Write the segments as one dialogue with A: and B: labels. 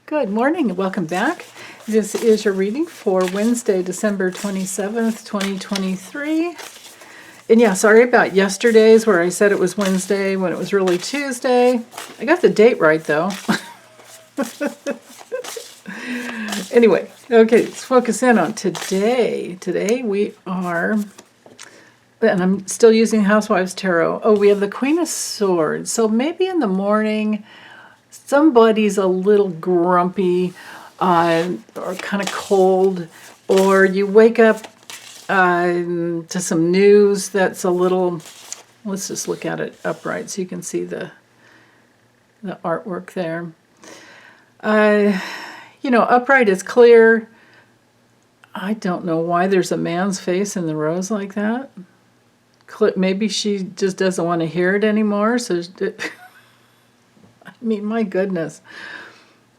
A: Good morning and welcome back. This is your reading for Wednesday, December 27th, 2023. And yeah, sorry about yesterday's where I said it was Wednesday when it was really Tuesday. I got the date right though. Anyway, okay, let's focus in on today. Today we are, and I'm still using Housewives Tarot. Oh, we have the Queen of Swords. So maybe in the morning, somebody's a little grumpy or kind of cold, or you wake up to some news that's a little, let's just look at it upright so you can see the artwork there. You know, upright is clear. I don't know why there's a man's face in the rose like that. Maybe she just doesn't want to hear it anymore. So, I mean, my goodness.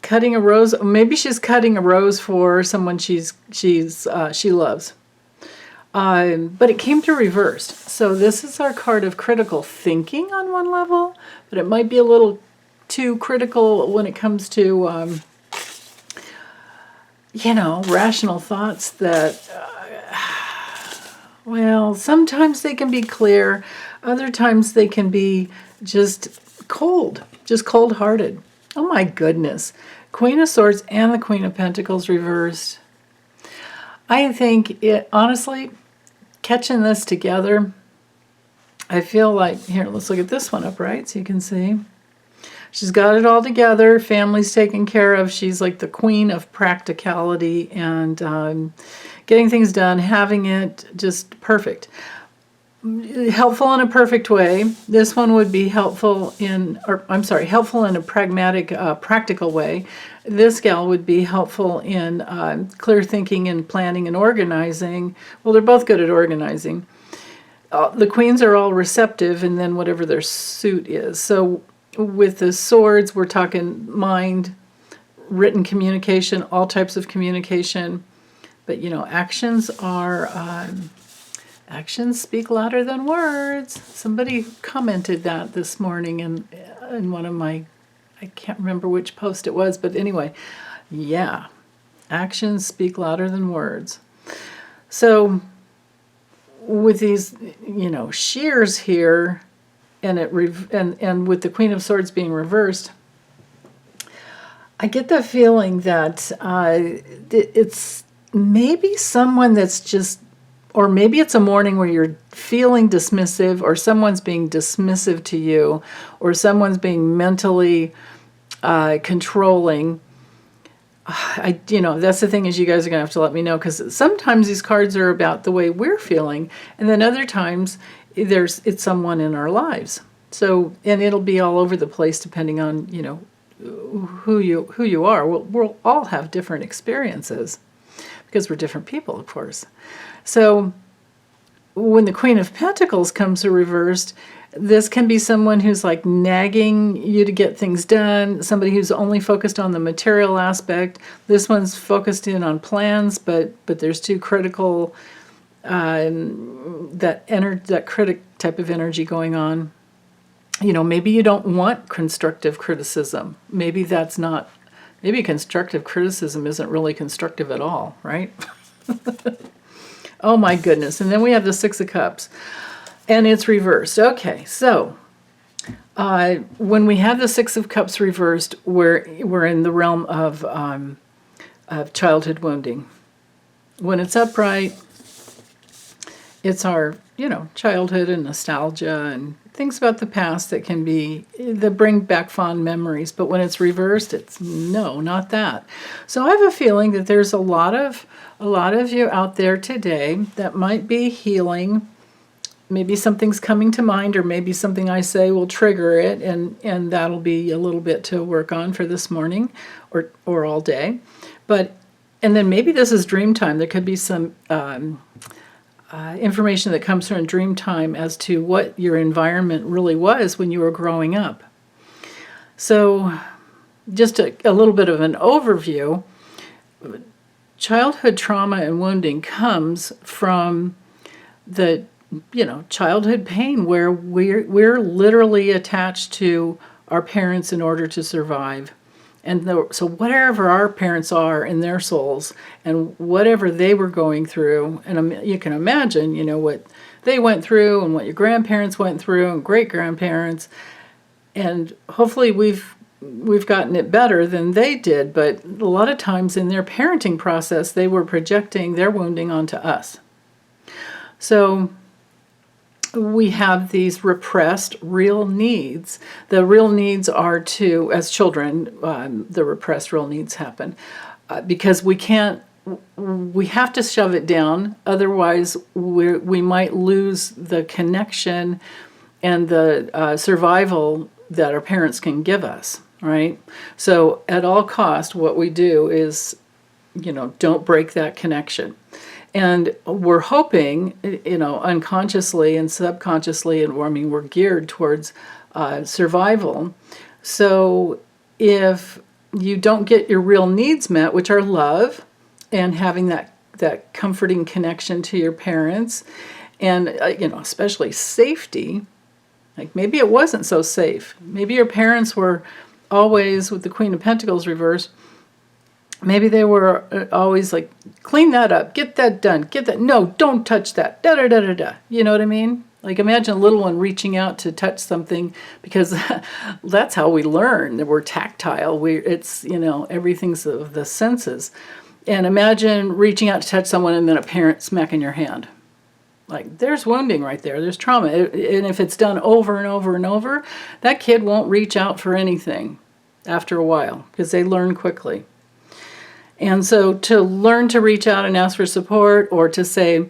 A: Cutting a rose. Maybe she's cutting a rose for someone she loves. But it came through reversed. So this is our card of critical thinking on one level, but it might be a little too critical when it comes to you know, rational thoughts that, well, sometimes they can be clear, other times they can be just cold-hearted. Oh my goodness. Queen of Swords and the Queen of Pentacles reversed. I think it, honestly, catching this together, I feel like, here, let's look at this one upright so you can see. She's got it all together. Family's taken care of. She's like the queen of practicality and getting things done, having it just perfect. Helpful in a perfect way. This one would be helpful in, helpful in a pragmatic, practical way. This gal would be helpful in clear thinking and planning and organizing. Well, they're both good at organizing. The queens are all receptive, and then whatever their suit is. So with the swords, we're talking mind, written communication, all types of communication. But, you know, actions are, actions speak louder than words. Somebody commented that this morning in one of my, I can't remember which post it was, but anyway, yeah, actions speak louder than words. So with these, you know, shears here, and with the Queen of Swords being reversed, I get the feeling that it's maybe someone that's just, or maybe it's a morning where you're feeling dismissive, or someone's being dismissive to you, or someone's being mentally controlling. You know, that's the thing, is you guys are going to have to let me know, because sometimes these cards are about the way we're feeling, and then other times it's someone in our lives. So, and it'll be all over the place depending on, you know, who you are. We'll all have different experiences because we're different people, of course. So when the Queen of Pentacles comes to reversed, this can be someone who's like nagging you to get things done, somebody who's only focused on the material aspect. This one's focused in on plans, but there's two critical, that critic type of energy going on. You know, maybe you don't want constructive criticism. Maybe constructive criticism isn't really constructive at all, right? Oh my goodness. And then we have the Six of Cups, and it's reversed. Okay, so when we have the Six of Cups reversed, we're in the realm of childhood wounding. When it's upright, it's our, you know, childhood and nostalgia and things about the past that bring back fond memories. But when it's reversed, it's no, not that. So I have a feeling that there's a lot of you out there today that might be healing. Maybe something's coming to mind, or maybe something I say will trigger it, and that'll be a little bit to work on for this morning or all day. And then maybe this is dream time. There could be some information that comes from dream time as to what your environment really was when you were growing up. So just a little bit of an overview. Childhood trauma and wounding comes from the, you know, childhood pain where we're literally attached to our parents in order to survive. And so whatever our parents are in their souls and whatever they were going through, and you can imagine, what they went through and what your grandparents went through and great-grandparents, and hopefully we've gotten it better than they did, but a lot of times in their parenting process, they were projecting their wounding onto us. So we have these repressed real needs. The real needs are to, as children, the repressed real needs happen because we have to shove it down. Otherwise, we might lose the connection and the survival that our parents can give us, right? So at all cost, what we do is, don't break that connection. And we're hoping, unconsciously and subconsciously, and we're geared towards survival. So if you don't get your real needs met, which are love and having that comforting connection to your parents, and especially safety, like maybe it wasn't so safe. Maybe your parents were always, with the Queen of Pentacles reversed, maybe they were always like, clean that up, get that done, no, don't touch that, da-da-da-da-da. You know what I mean? Like imagine a little one reaching out to touch something, because that's how we learn, that we're tactile. It's, everything's of the senses. And imagine reaching out to touch someone and then a parent smacking your hand. Like, there's wounding right there, there's trauma. And if it's done over and over and over, that kid won't reach out for anything after a while, because they learn quickly. And so to learn to reach out and ask for support, or to say,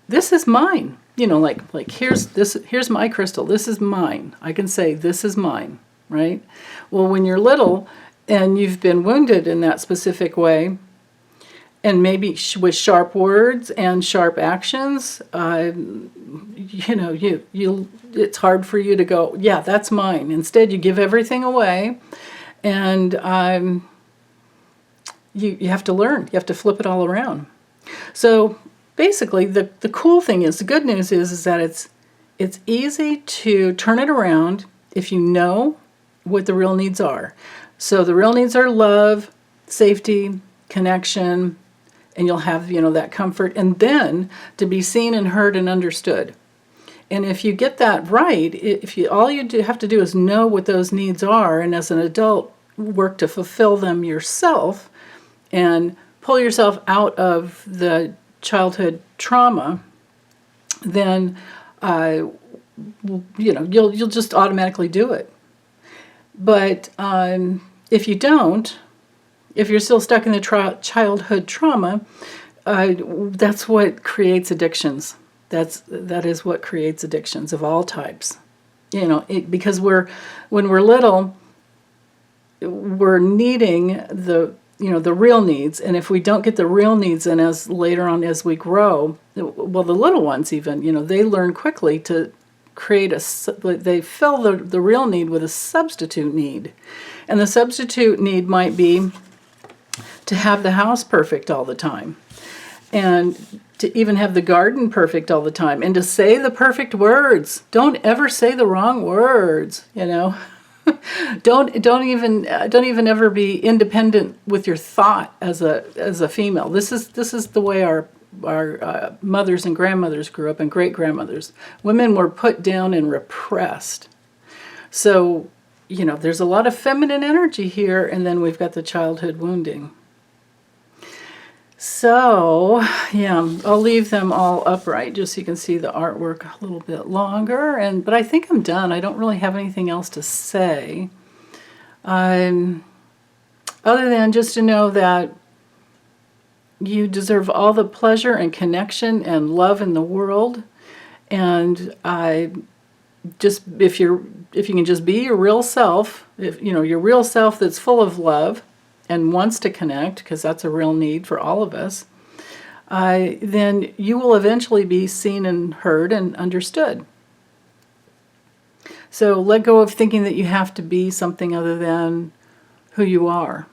A: this is mine, like here's my crystal, this is mine. I can say, this is mine, right? Well, when you're little and you've been wounded in that specific way, and maybe with sharp words and sharp actions, it's hard for you to go, yeah, that's mine. Instead, you give everything away, and you have to learn. You have to flip it all around. So basically, the cool thing is, the good news is that it's easy to turn it around if you know what the real needs are. So the real needs are love, safety, connection, and you'll have, that comfort, and then to be seen and heard and understood. And if you get that right, all you have to do is know what those needs are, and as an adult, work to fulfill them yourself, and pull yourself out of the childhood trauma, then you'll just automatically do it. But if you don't, if you're still stuck in the childhood trauma, that's what creates addictions. That is what creates addictions of all types. Because when we're little, we're needing the real needs, and if we don't get the real needs, and as later on as we grow, well, the little ones even, they learn quickly to create they fill the real need with a substitute need, and the substitute need might be to have the house perfect all the time, and to even have the garden perfect all the time, and to say the perfect words. Don't ever say the wrong words, Don't even ever be independent with your thought as a female. This is the way our mothers and grandmothers grew up, and great grandmothers. Women were put down and repressed. So there's a lot of feminine energy here, and then we've got the childhood wounding. So I'll leave them all upright just so you can see the artwork a little bit longer. But I think I'm done. I don't really have anything else to say. Other than just to know that you deserve all the pleasure and connection and love in the world. And if you can just be your real self, your real self that's full of love and wants to connect, because that's a real need for all of us, then you will eventually be seen and heard and understood. So let go of thinking that you have to be something other than who you are.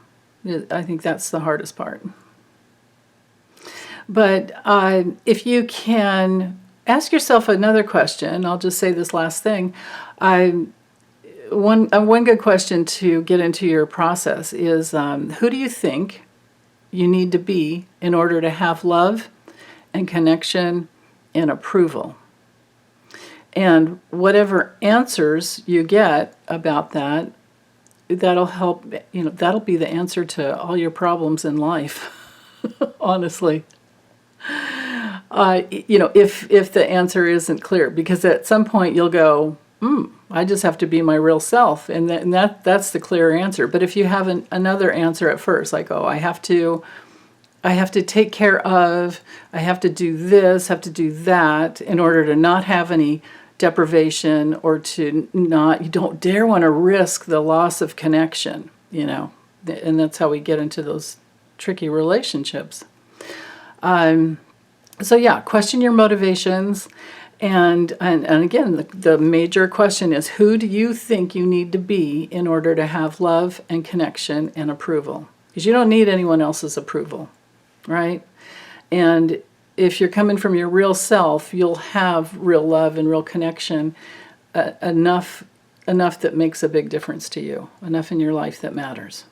A: I think that's the hardest part. But if you can ask yourself another question, I'll just say this last thing. one good question to get into your process is, who do you think you need to be in order to have love and connection and approval? And whatever answers you get about that, that'll help, that'll be the answer to all your problems in life, honestly. If the answer isn't clear, because at some point you'll go, I just have to be my real self, and that's the clear answer. But if you have another answer at first, like, I have to take care of, I have to do this, have to do that in order to not have any deprivation, or you don't dare want to risk the loss of connection, and that's how we get into those tricky relationships. So yeah, question your motivations, and again, the major question is, who do you think you need to be in order to have love and connection and approval? Because you don't need anyone else's approval, right? And if you're coming from your real self, you'll have real love and real connection, enough that makes a big difference to you, enough in your life that matters.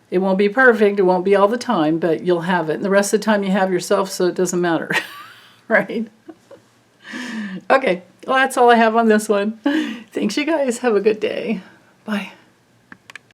A: It won't be perfect, it won't be all the time, but you'll have it. And the rest of the time you have yourself, so it doesn't matter, right? Okay, well, that's all I have on this one. Thanks, you guys. Have a good day. Bye.